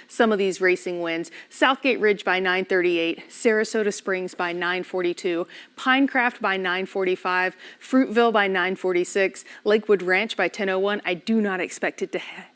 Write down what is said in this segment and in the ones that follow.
some of these racing winds. Southgate Ridge by 9:38, Sarasota Springs by 9:42, Pinecraft by 9:45, Fruitville by 9:46, Lakewood Ranch by 10:01. I do not expect it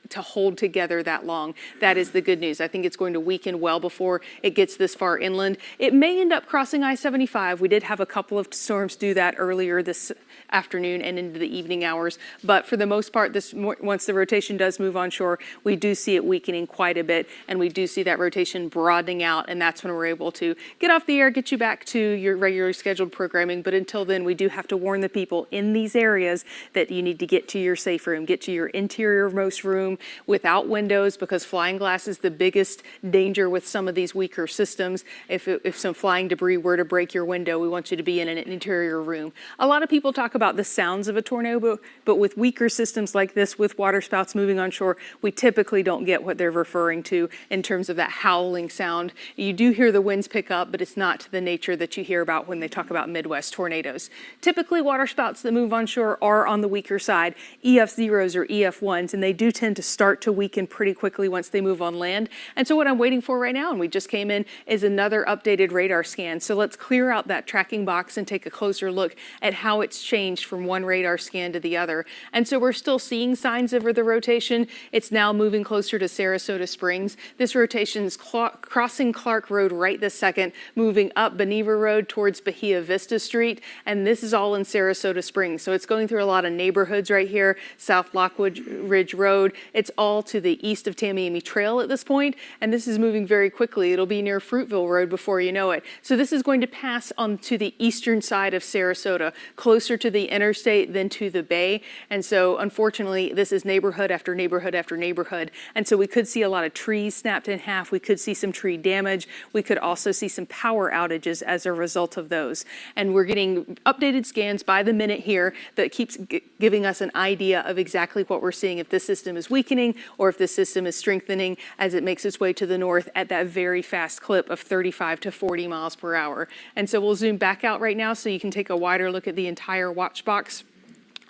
to hold together that long. That is the good news. I think it's going to weaken well before it gets this far inland. It may end up crossing I-75. We did have a couple of storms do that earlier this afternoon and into the evening hours, but for the most part, once the rotation does move onshore, we do see it weakening quite a bit, and we do see that rotation broadening out, and that's when we're able to get off the air, get you back to your regularly scheduled programming. But until then, we do have to warn the people in these areas that you need to get to your safe room, get to your interior-most room without windows, because flying glass is the biggest danger with some of these weaker systems. If some flying debris were to break your window, we want you to be in an interior room. A lot of people talk about the sounds of a tornado, but with weaker systems like this, with waterspouts moving onshore, we typically don't get what they're referring to in terms of that howling sound. You do hear the winds pick up, but it's not to the nature that you hear about when they talk about Midwest tornadoes. Typically, waterspouts that move onshore are on the weaker side, EF0s or EF1s, and they do tend to start to weaken pretty quickly once they move on land. And so what I'm waiting for right now, and we just came in, is another updated radar scan. So let's clear out that tracking box and take a closer look at how it's changed from one radar scan to the other. And so we're still seeing signs of the rotation. It's now moving closer to Sarasota Springs. This rotation is crossing Clark Road right this second, moving up Beneva Road towards Bahia Vista Street, and this is all in Sarasota Springs. So it's going through a lot of neighborhoods right here, South Lockwood Ridge Road. It's all to the east of Tamiami Trail at this point, and this is moving very quickly. It'll be near Fruitville Road before you know it. So this is going to pass on to the eastern side of Sarasota, closer to the interstate than to the bay. And so unfortunately, this is neighborhood after neighborhood after neighborhood. And so we could see a lot of trees snapped in half. We could see some tree damage. We could also see some power outages as a result of those. And we're getting updated scans by the minute here that keeps giving us an idea of exactly what we're seeing, if this system is weakening or if this system is strengthening as it makes its way to the north at that very fast clip of 35 to 40 miles per hour. And so we'll zoom back out right now so you can take a wider look at the entire watch box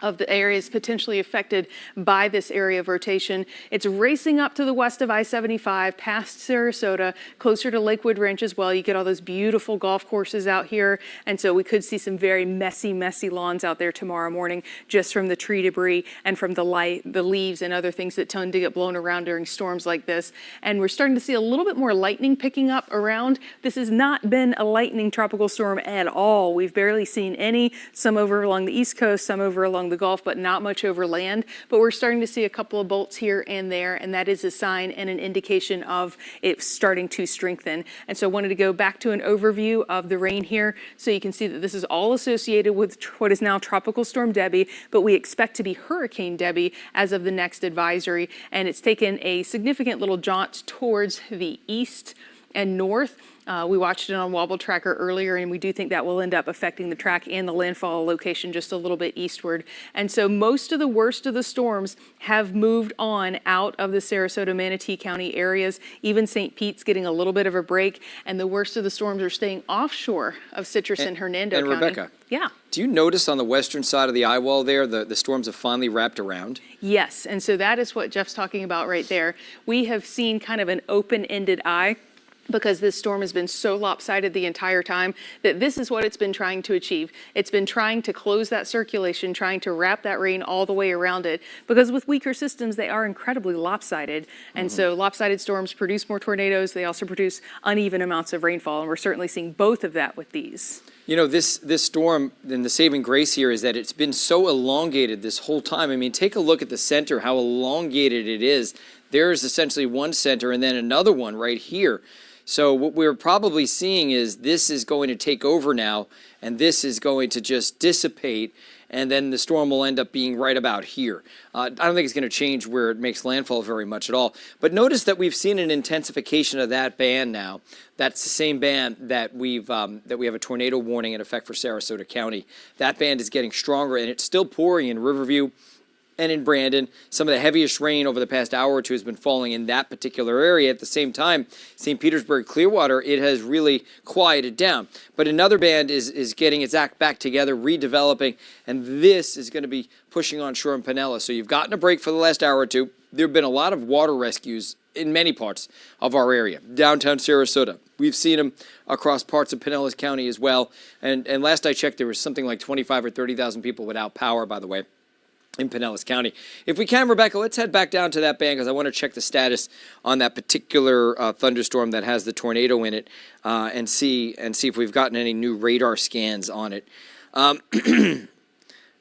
of the areas potentially affected by this area of rotation. It's racing up to the west of I-75, past Sarasota, closer to Lakewood Ranch as well. You get all those beautiful golf courses out here, and so we could see some very messy lawns out there tomorrow morning just from the tree debris and from the leaves and other things that tend to get blown around during storms like this. And we're starting to see a little bit more lightning picking up around. This has not been a lightning tropical storm at all. We've barely seen any, some over along the East Coast, some over along the Gulf, but not much over land. But we're starting to see a couple of bolts here and there, and that is a sign and an indication of it starting to strengthen. And so I wanted to go back to an overview of the rain here so you can see that this is all associated with what is now Tropical Storm Debby, but we expect to be Hurricane Debby as of the next advisory. And it's taken a significant little jaunt towards the east and north. We watched it on Wobble Tracker earlier, and we do think that will end up affecting the track and the landfall location just a little bit eastward. And so most of the worst of the storms have moved on out of the Sarasota, Manatee County areas. Even St. Pete's getting a little bit of a break, and the worst of the storms are staying offshore of Citrus and Hernando County. And Rebecca, yeah. Do you notice on the western side of the eye wall there, the storms have finally wrapped around? Yes, and so that is what Jeff's talking about right there. We have seen kind of an open-ended eye, because this storm has been so lopsided the entire time that this is what it's been trying to achieve. It's been trying to close that circulation, trying to wrap that rain all the way around it, because with weaker systems, they are incredibly lopsided. And so lopsided storms produce more tornadoes. They also produce uneven amounts of rainfall, and we're certainly seeing both of that with these. You know, this storm, and the saving grace here is that it's been so elongated this whole time. I mean, take a look at the center, how elongated it is. There's essentially one center and then another one right here. So what we're probably seeing is this is going to take over now, and this is going to just dissipate, and then the storm will end up being right about here. I don't think it's going to change where it makes landfall very much at all. But notice that we've seen an intensification of that band now. That's the same band that we have a tornado warning in effect for Sarasota County. That band is getting stronger, and it's still pouring in Riverview and in Brandon. Some of the heaviest rain over the past hour or two has been falling in that particular area. At the same time, St. Petersburg, Clearwater, it has really quieted down. But another band is getting its act back together, redeveloping, and this is going to be pushing onshore in Pinellas. So you've gotten a break for the last hour or two. There have been a lot of water rescues in many parts of our area. Downtown Sarasota, we've seen them across parts of Pinellas County as well. And last I checked, there was something like 25 or 30,000 people without power, by the way, in Pinellas County. If we can, Rebecca, let's head back down to that band because I want to check the status on that particular thunderstorm that has the tornado in it, and see if we've gotten any new radar scans on it.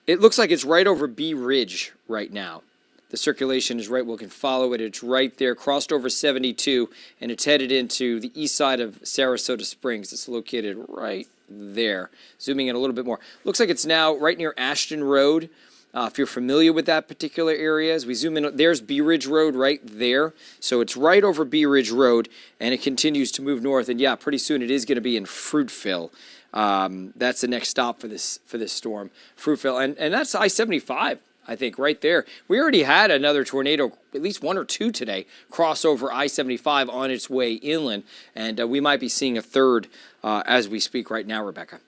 It looks like it's right over Bee Ridge right now. The circulation is right. We can follow it. It's right there, crossed over 72, and it's headed into the east side of Sarasota Springs. It's located right there. Zooming in a little bit more. Looks like it's now right near Ashton Road. If you're familiar with that particular area, as we zoom in, there's Bee Ridge Road right there. So it's right over Bee Ridge Road, and it continues to move north. And yeah, pretty soon it is going to be in Fruitville. That's the next stop for this storm, Fruitville, and that's I-75. I think right there. We already had another tornado, at least one or two today, cross over I-75 on its way inland, and we might be seeing a third as we speak right now, Rebecca.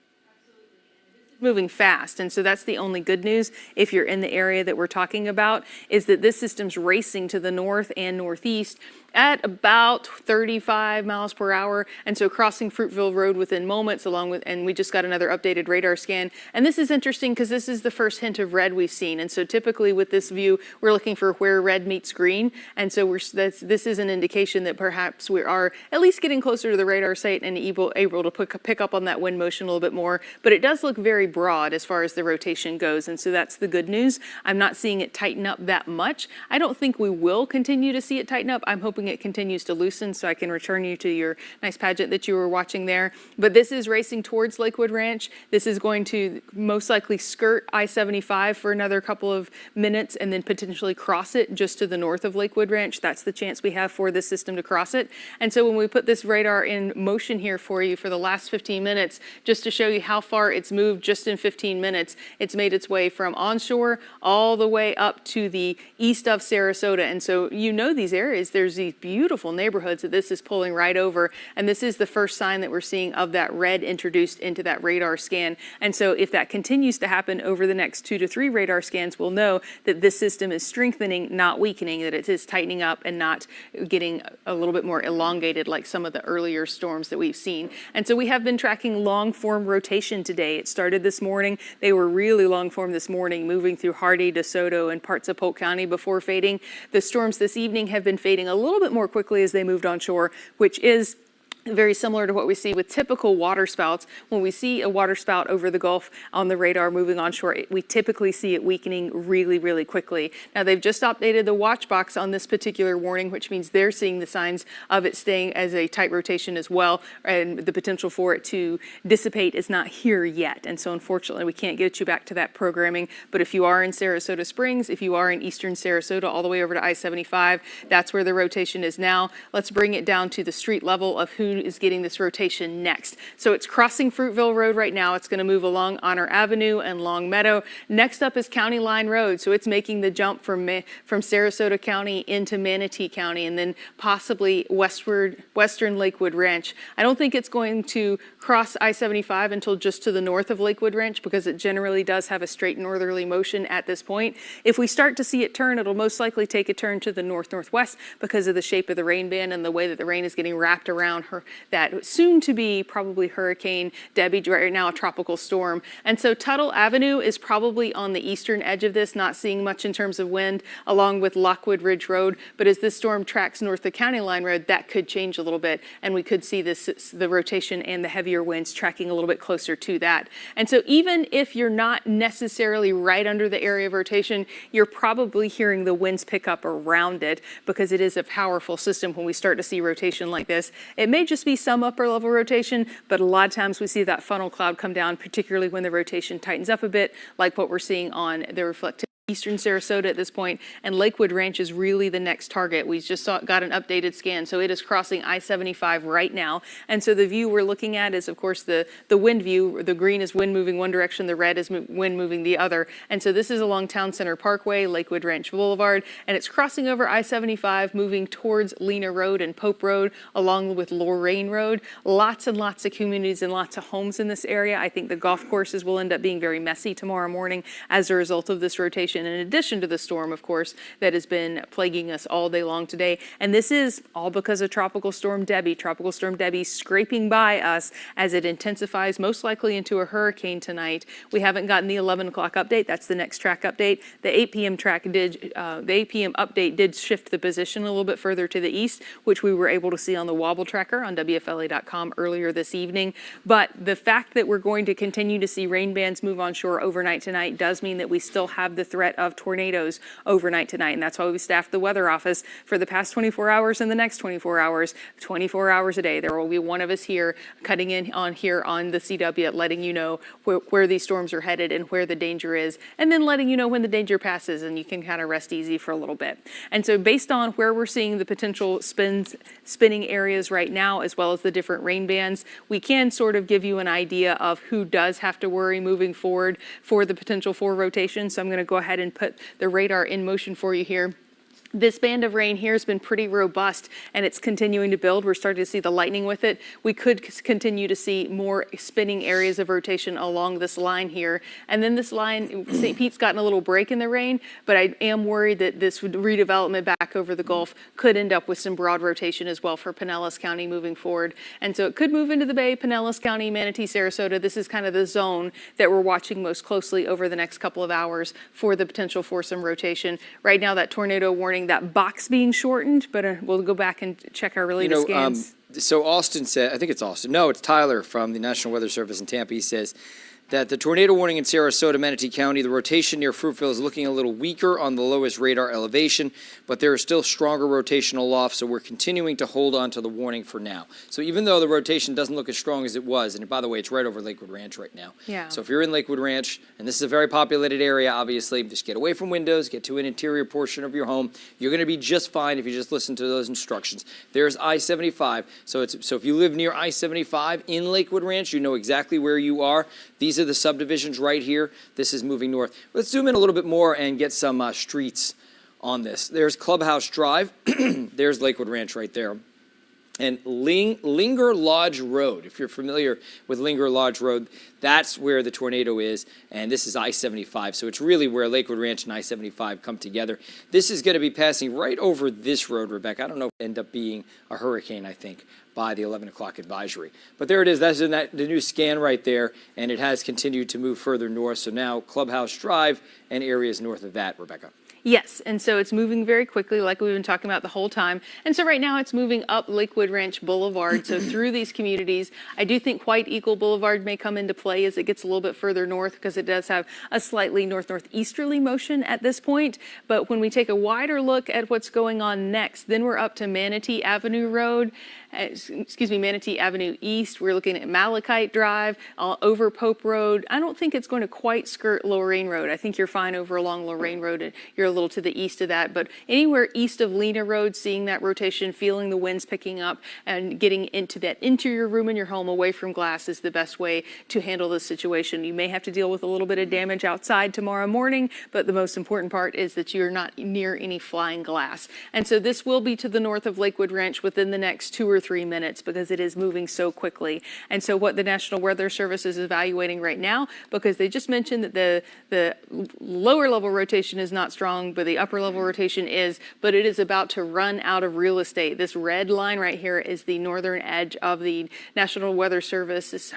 Moving fast, and so that's the only good news if you're in the area that we're talking about, is that this system's racing to the north and northeast at about 35 miles per hour, and so crossing Fruitville Road within moments, along with, and we just got another updated radar scan. And this is interesting because this is the first hint of red we've seen, and so typically with this view, we're looking for where red meets green, and so this is an indication that perhaps we are at least getting closer to the radar site and able to pick up on that wind motion a little bit more. But it does look very broad as far as the rotation goes, and so that's the good news. I'm not seeing it tighten up that much. I don't think we will continue to see it tighten up. I'm hoping it continues to loosen so I can return you to your nice pageant that you were watching there. But this is racing towards Lakewood Ranch. This is going to most likely skirt I-75 for another couple of minutes and then potentially cross it just to the north of Lakewood Ranch. That's the chance we have for this system to cross it. And so when we put this radar in motion here for you for the last 15 minutes, just to show you how far it's moved just in 15 minutes, it's made its way from onshore all the way up to the east of Sarasota. And so you know these areas, there's these beautiful neighborhoods that this is pulling right over. And this is the first sign that we're seeing of that red introduced into that radar scan. And so if that continues to happen over the next 2 to 3 radar scans, we'll know that this system is strengthening, not weakening, that it is tightening up and not getting a little bit more elongated like some of the earlier storms that we've seen. And so we have been tracking long form rotation today. It started this morning. They were really long form this morning, moving through Hardy, DeSoto, and parts of Polk County before fading. The storms this evening have been fading a little bit more quickly as they moved onshore, which is very similar to what we see with typical waterspouts. When we see a waterspout over the Gulf on the radar moving onshore, we typically see it weakening really, really quickly. Now, they've just updated the watch box on this particular warning, which means they're seeing the signs of it staying as a tight rotation as well, and the potential for it to dissipate is not here yet. And so unfortunately, we can't get you back to that programming. But if you are in Sarasota Springs, if you are in eastern Sarasota all the way over to I-75, that's where the rotation is now. Let's bring it down to the street level of who is getting this rotation next. So it's crossing Fruitville Road right now. It's going to move along Honor Avenue and Long Meadow. Next up is County Line Road. So it's making the jump from Sarasota County into Manatee County and then possibly western Lakewood Ranch. I don't think it's going to cross I-75 until just to the north of Lakewood Ranch because it generally does have a straight northerly motion at this point. If we start to see it turn, it'll most likely take a turn to the north-northwest because of the shape of the rain band and the way that the rain is getting wrapped around that soon to be probably Hurricane Debby, right now a tropical storm. And so Tuttle Avenue is probably on the eastern edge of this, not seeing much in terms of wind, along with Lockwood Ridge Road. But as this storm tracks north of County Line Road, that could change a little bit, and we could see the rotation and the heavier winds tracking a little bit closer to that. And so even if you're not necessarily right under the area of rotation, you're probably hearing the winds pick up around it because it is a powerful system when we start to see rotation like this. It may just be some upper level rotation, but a lot of times we see that funnel cloud come down, particularly when the rotation tightens up a bit, like what we're seeing on the reflective eastern Sarasota at this point, and Lakewood Ranch is really the next target. We just got an updated scan, so it is crossing I-75 right now. And so the view we're looking at is, of course, the wind view. The green is wind moving one direction, the red is wind moving the other. And so this is along Town Center Parkway, Lakewood Ranch Boulevard, and it's crossing over I-75, moving towards Lena Road and Pope Road, along with Lorraine Road. Lots and lots of communities and lots of homes in this area. I think the golf courses will end up being very messy tomorrow morning as a result of this rotation. rotation, in addition to the storm, of course, that has been plaguing us all day long today. And this is all because of Tropical Storm Debby. Tropical Storm Debby scraping by us as it intensifies, most likely into a hurricane tonight. We haven't gotten the 11 o'clock update. That's the next track update. The 8 p.m. update did shift the position a little bit further to the east, which we were able to see on the Wobble Tracker on WFLA.com earlier this evening. But the fact that we're going to continue to see rain bands move onshore overnight tonight does mean that we still have the threat of tornadoes overnight tonight. And that's why we staffed the weather office for the past 24 hours and the next 24 hours, 24 hours a day. There will be one of us here cutting in on the CW, letting you know where these storms are headed and where the danger is, and then letting you know when the danger passes and you can kind of rest easy for a little bit. And so based on where we're seeing the potential spinning areas right now, as well as the different rain bands, we can sort of give you an idea of who does have to worry moving forward for the potential for rotation. So I'm going to go ahead and put the radar in motion for you here. This band of rain here has been pretty robust, and it's continuing to build. We're starting to see the lightning with it. We could continue to see more spinning areas of rotation along this line here. And then this line, St. Pete's gotten a little break in the rain, but I am worried that this redevelopment back over the Gulf could end up with some broad rotation as well for Pinellas County moving forward. And so it could move into the Bay, Pinellas County, Manatee, Sarasota. This is kind of the zone that we're watching most closely over the next couple of hours for the potential for some rotation. Right now, that tornado warning, that box being shortened, but we'll go back and check our latest scans. So Austin said, I think it's Austin. No, it's Tyler from the National Weather Service in Tampa. He says that the tornado warning in Sarasota, Manatee County, the rotation near Fruitville is looking a little weaker on the lowest radar elevation, but there is still stronger rotation aloft, so we're continuing to hold on to the warning for now. So even though the rotation doesn't look as strong as it was, and by the way, it's right over Lakewood Ranch right now. Yeah. So if you're in Lakewood Ranch, and this is a very populated area, obviously, just get away from windows, get to an interior portion of your home. You're going to be just fine if you just listen to those instructions. There's I-75. So if you live near I-75 in Lakewood Ranch, you know exactly where you are. These are the subdivisions right here. This is moving north. Let's zoom in a little bit more and get some streets on this. There's Clubhouse Drive. There's Lakewood Ranch right there. And Linger Lodge Road, if you're familiar with Linger Lodge Road, that's where the tornado is, and this is I-75. So it's really where Lakewood Ranch and I-75 come together. This is going to be passing right over this road, Rebecca. I don't know if it end up being a hurricane, I think, by the 11 o'clock advisory. But there it is. That's the new scan right there, and it has continued to move further north. So now Clubhouse Drive and areas north of that, Rebecca. Yes, and so it's moving very quickly like we've been talking about the whole time. And so right now it's moving up Lakewood Ranch Boulevard, so through these communities. I do think White Eagle Boulevard may come into play as it gets a little bit further north because it does have a slightly north-northeasterly motion at this point. But when we take a wider look at what's going on next, then we're up to Manatee Avenue Road. Manatee Avenue East. We're looking at Malachite Drive, over Pope Road. I don't think it's going to quite skirt Lorraine Road. I think you're fine over along Lorraine Road, and you're a little to the east of that. But anywhere east of Lena Road, seeing that rotation, feeling the winds picking up, and getting into that interior room in your home away from glass is the best way to handle this situation. You may have to deal with a little bit of damage outside tomorrow morning, but the most important part is that you're not near any flying glass. And so this will be to the north of Lakewood Ranch within the next 2 or 3 minutes because it is moving so quickly. And so what the National Weather Service is evaluating right now, because they just mentioned that the lower level rotation is not strong, but the upper level rotation is, but it is about to run out of real estate. This red line right here is the northern edge of the National Weather Service's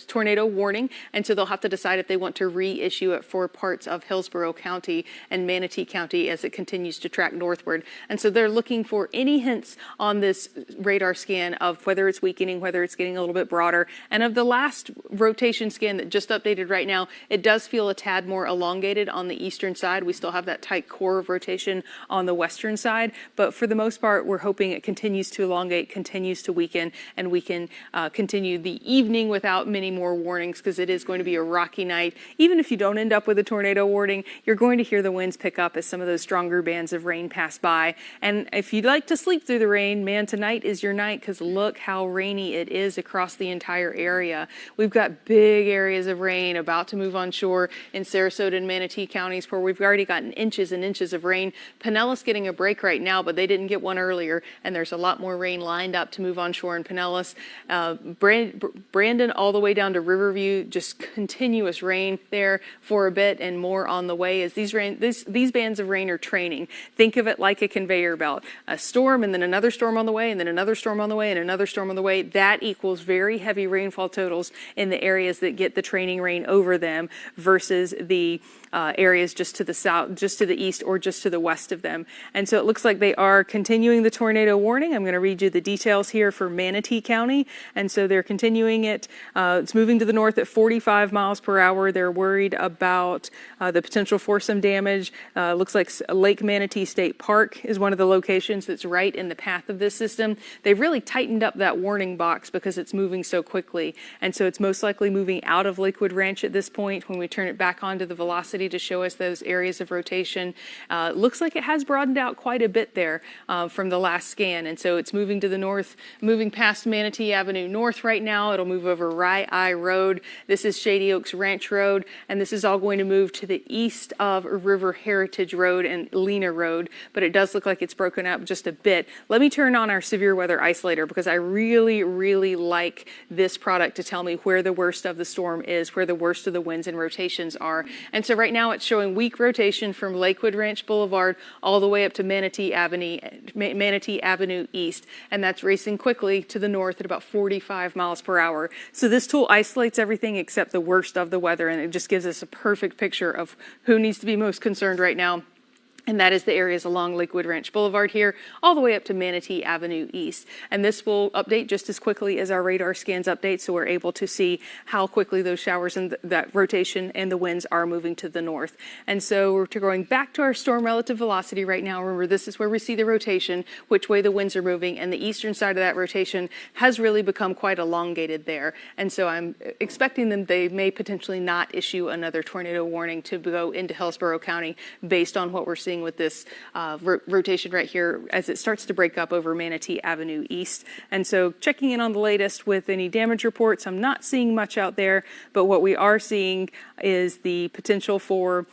tornado warning. And so they'll have to decide if they want to reissue it for parts of Hillsborough County and Manatee County as it continues to track northward. And so they're looking for any hints on this radar scan of whether it's weakening, whether it's getting a little bit broader. And of the last rotation scan that just updated right now, it does feel a tad more elongated on the eastern side. We still have that tight core of rotation on the western side, but for the most part, we're hoping it continues to elongate, continues to weaken, and we can continue the evening without many more warnings because it is going to be a rocky night. Even if you don't end up with a tornado warning, you're going to hear the winds pick up as some of those stronger bands of rain pass by. And if you'd like to sleep through the rain, man, tonight is your night because look how rainy it is across the entire area. We've got big areas of rain about to move on shore in Sarasota and Manatee counties where we've already got 1 inch inches and inches of rain. Pinellas getting a break right now, but they didn't get one earlier, and there's a lot more rain lined up to move onshore in Pinellas. Brandon all the way down to Riverview, just continuous rain there for a bit, and more on the way as these bands of rain are training. Think of it like a conveyor belt. A storm and then another storm on the way, and then another storm on the way, and another storm on the way. That equals very heavy rainfall totals in the areas that get the training rain over them versus the areas just to the south, just to the east, or just to the west of them. And so it looks like they are continuing the tornado warning. I'm going to read you the details here for Manatee County. And so they're continuing it. It's moving to the north at 45 miles per hour. They're worried about the potential for some damage. Looks like Lake Manatee State Park is one of the locations that's right in the path of this system. They've really tightened up that warning box because it's moving so quickly. And so it's most likely moving out of Lakewood Ranch at this point when we turn it back onto the velocity to show us those areas of rotation. Looks like it has broadened out quite a bit there from the last scan. And so it's moving to the north, moving past Manatee Avenue North right now. It'll move over Rye Eye Road. This is Shady Oaks Ranch Road. And this is all going to move to the east of River Heritage Road and Lena Road. But it does look like it's broken up just a bit. Let me turn on our severe weather isolator because I really, really like this product to tell me where the worst of the storm is, where the worst of the winds and rotations are. And so right now it's showing weak rotation from Lakewood Ranch Boulevard all the way up to Manatee Avenue East. And that's racing quickly to the north at about 45 miles per hour. So this tool isolates everything except the worst of the weather, and it just gives us a perfect picture of who needs to be most concerned right now. And that is the areas along Lakewood Ranch Boulevard here, all the way up to Manatee Avenue East. And this will update just as quickly as our radar scans update, so we're able to see how quickly those showers and that rotation and the winds are moving to the north. And so we're going back to our storm relative velocity right now. Remember, this is where we see the rotation, which way the winds are moving, and the eastern side of that rotation has really become quite elongated there. And so I'm expecting them, they may potentially not issue another tornado warning to go into Hillsborough County based on what we're seeing with this rotation right here as it starts to break up over Manatee Avenue East. And so checking in on the latest with any damage reports, I'm not seeing much out there, but what we are seeing is the potential for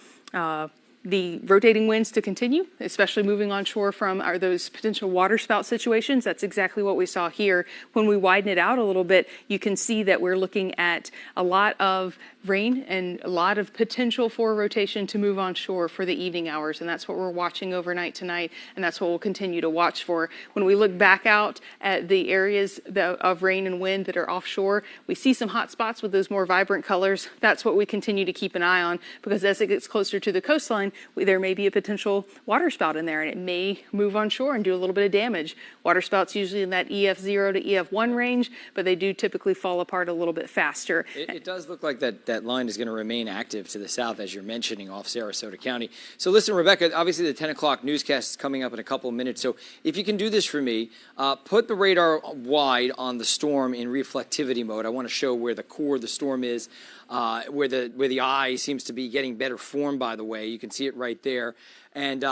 the rotating winds to continue, especially moving onshore from those potential waterspout situations. That's exactly what we saw here. When we widen it out a little bit, you can see that we're looking at a lot of rain and a lot of potential for rotation to move onshore for the evening hours. And that's what we're watching overnight tonight. And that's what we'll continue to watch for. When we look back out at the areas of rain and wind that are offshore, we see some hot spots with those more vibrant colors. That's what we continue to keep an eye on, because as it gets closer to the coastline, there may be a potential waterspout in there, and it may move onshore and do a little bit of damage. Waterspouts usually in that EF0 to EF1 range, but they do typically fall apart a little bit faster. It does look like that line is going to remain active to the south, as you're mentioning, off Sarasota County. So listen, Rebecca, obviously the 10 o'clock newscast is coming up in a couple of minutes. So if you can do this for me, put the radar wide on the storm in reflectivity mode. I want to show where the core of the storm is, where the eye seems to be getting better form, by the way. You can see it right there. And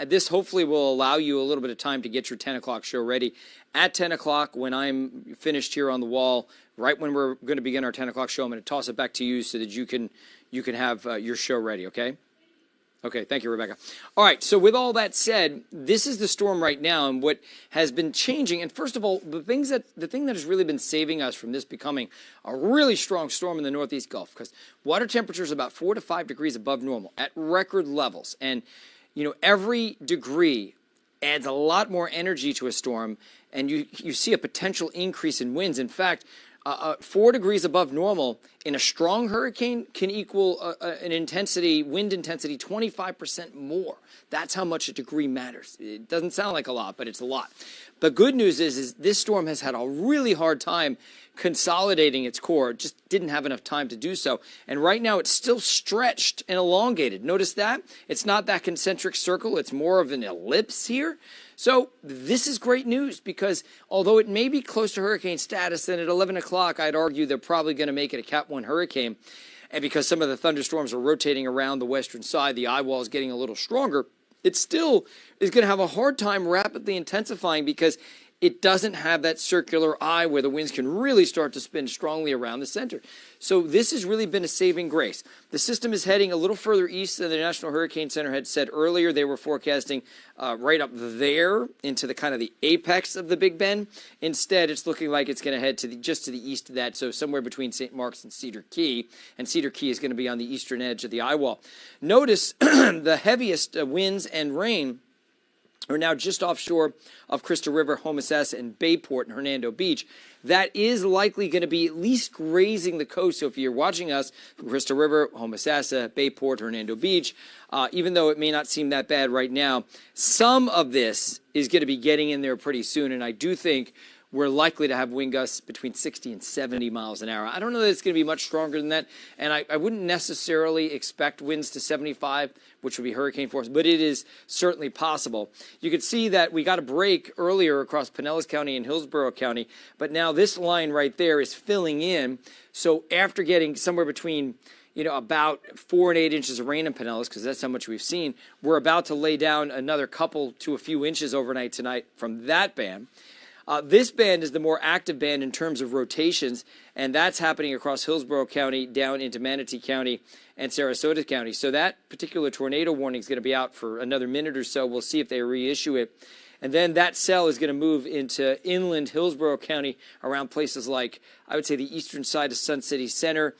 this hopefully will allow you a little bit of time to get your 10 o'clock show ready. At 10 o'clock, when I'm finished here on the wall, right when we're going to begin our 10 o'clock show, I'm going to toss it back to you so that you can have your show ready, okay? Okay, thank you, Rebecca. All right, so with all that said, this is the storm right now, and what has been changing. And first of all, the thing that has really been saving us from this becoming a really strong storm in the Northeast Gulf, because water temperature is about 4 to 5 degrees above normal at record levels. And, you know, every degree adds a lot more energy to a storm, and you see a potential increase in winds. In fact, 4 degrees above normal in a strong hurricane can equal an intensity, wind intensity, 25% more. That's how much a degree matters. It doesn't sound like a lot, but it's a lot. But good news is this storm has had a really hard time consolidating its core. It just didn't have enough time to do so. And right now it's still stretched and elongated. Notice that? It's not that concentric circle. It's more of an ellipse here. So this is great news, because although it may be close to hurricane status, then at 11 o'clock I'd argue they're probably going to make it a Cat 1 hurricane. And because some of the thunderstorms are rotating around the western side, the eye wall is getting a little stronger. It still is going to have a hard time rapidly intensifying, because it doesn't have that circular eye where the winds can really start to spin strongly around the center. So this has really been a saving grace. The system is heading a little further east than the National Hurricane Center had said earlier. They were forecasting right up there into the kind of the apex of the Big Bend. Instead, it's looking like it's going to head to just to the east of that, so somewhere between St. Mark's and Cedar Key. And Cedar Key is going to be on the eastern edge of the eye wall. Notice the heaviest winds and rain are now just offshore of Crystal River, Homosassa, and Bayport and Hernando Beach. That is likely going to be at least grazing the coast. So if you're watching us from Crystal River, Homosassa, Bayport, Hernando Beach, even though it may not seem that bad right now, some of this is going to be getting in there pretty soon. And I do think we're likely to have wind gusts between 60 and 70 miles an hour. I don't know that it's going to be much stronger than that, and I wouldn't necessarily expect winds to 75, which would be hurricane force, but it is certainly possible. You could see that we got a break earlier across Pinellas County and Hillsborough County, but now this line right there is filling in. So after getting somewhere between about 4 and 8 inches of rain in Pinellas, because that's how much we've seen, we're about to lay down another couple to a few inches overnight tonight from that band. This band is the more active band in terms of rotations, and that's happening across Hillsborough County down into Manatee County and Sarasota County. So that particular tornado warning is going to be out for another minute or so. We'll see if they reissue it. And then that cell is going to move into inland Hillsborough County around places like, I would say, the eastern side of Sun City Center,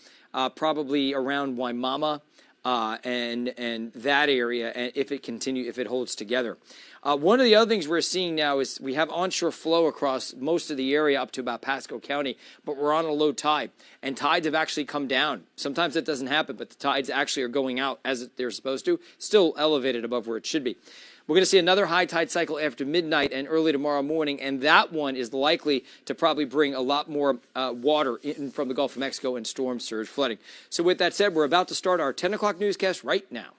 probably around Waimama, and that area, and if it holds together. One of the other things we're seeing now is we have onshore flow across most of the area up to about Pasco County, but we're on a low tide, and tides have actually come down. Sometimes that doesn't happen, but the tides actually are going out as they're supposed to, still elevated above where it should be. We're going to see another high tide cycle after midnight and early tomorrow morning, and that one is likely to probably bring a lot more water in from the Gulf of Mexico and storm surge flooding. So with that said, we're about to start our 10 o'clock newscast right now.